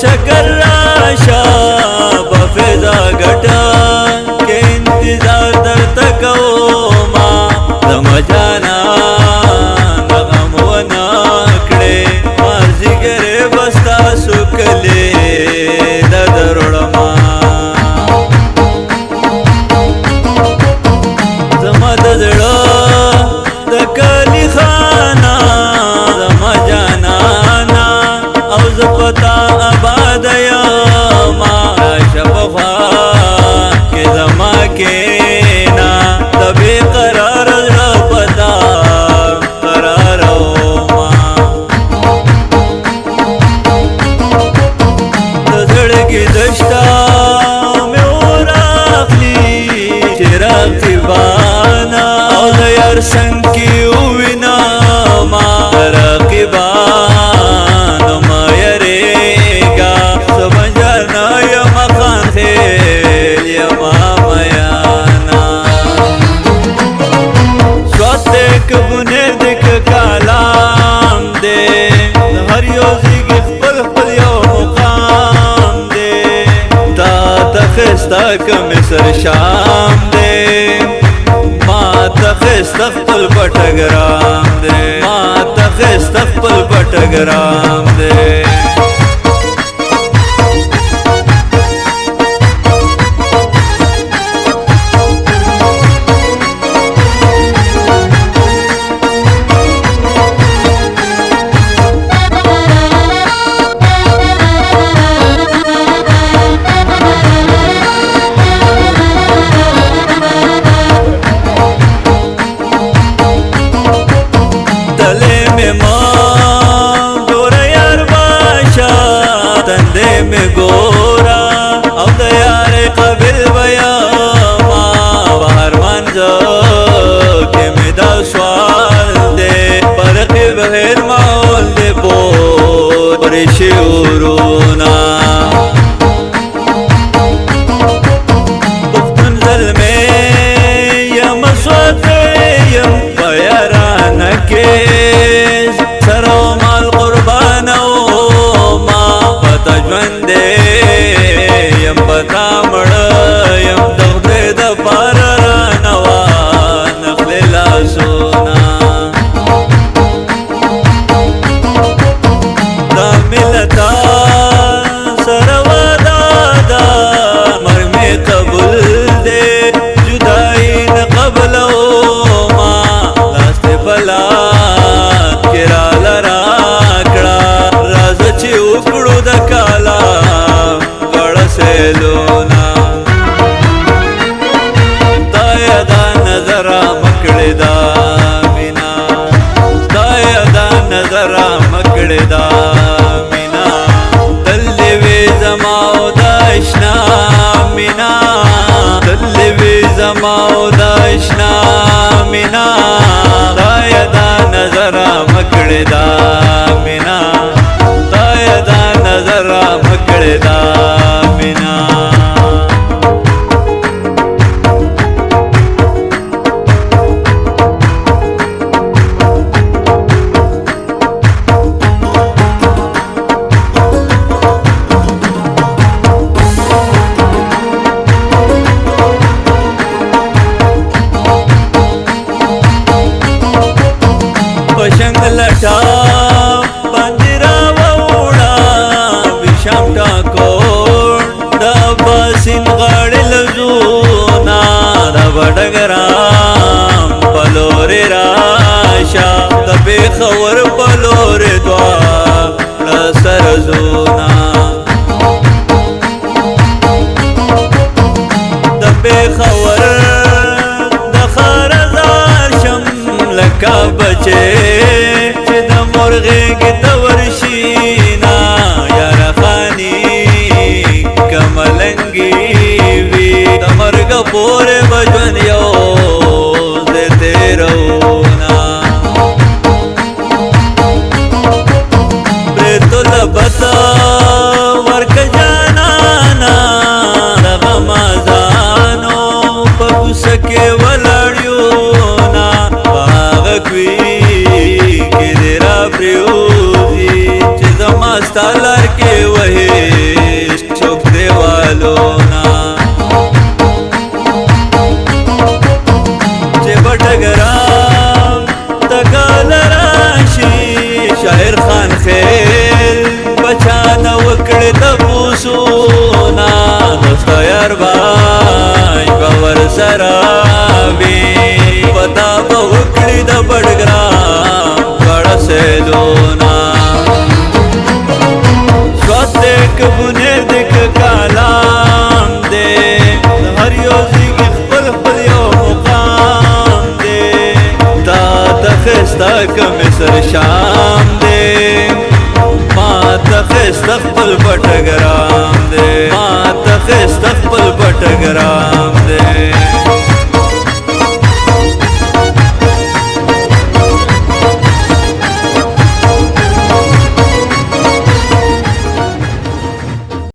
چکر راشا بفیضا گٹا کہ انتظار در تکوما زما جانا نغم و ناکڑے مارزی گرے بستا سکلے دردرڑما زما دزڑا دکلی خانا زما جانانا او زپتا آباد یاما شبخوا کہ زما کینا تبی قرار زپتا قرارو ما دزڑکی دشتا میں اوراخلی چراغی بانا او دیار سنکی اوینا ما رقیبان ما یریگا سبن جانا یما خان خیل یما میانا سوات دیکھ بنے دیکھ کالام دے ہر یوزی کی خپل خپل یو مقام دے تا تخستا کمسر شام دے ما تخستا خپل پٹگرام دے ما تخستا خپل پٹگرام دے میں گورا او دیار قبل بیاما بہر منزو کہ میدا سوال دے برقی بغیر مول دے پور شعورونا بختن ظلمے یم سوات یم بیرانکیز سرو مال قربانو تجوندے یم بتا مڑ یم دغدے دا پار رانوا نخل لاسونا دا ملتا سروا دادا مرمی قبول دے جدائی نقبلو ما لاست بلا کرا لراکڑا راز چی اکڑو دا کالا گڑا سیلونا دایا دا نظرہ مکڑی دا مینا دایا دا نظرہ مکڑی دا مینا دلی وی زماو داشنا مینا دلی وی زماو داشنا مینا دایا دا نظرہ مکڑی دا مینا دایا دا نظرہ مکڑی دا مینا پشنگ لٹا پندرا ووڑا بشام ٹاکوڑ دا باسن غاڑی لزونا دا بڑگرام پلوری راشا دا بے خور پلوری دعا دا سرزونا دا بے خور دا خارزار شم لکا بچے مرغی کی تورشینا یار خانی کملنگی وی تمرگ پورے بجون یو دیتے رونا پریتو لبتا ورک جانانا رغم آزانو پگسکے ولڑیونا باغکوی کی دیرا پریوزی چیزا ماستا لار کے وہی ولاړیونا سوات دې کبونه دې کلام دې هر یو ځای خپل خپل یو مقام دې تا تخستا کمصر شام دې ما تخستا خپل پټګرام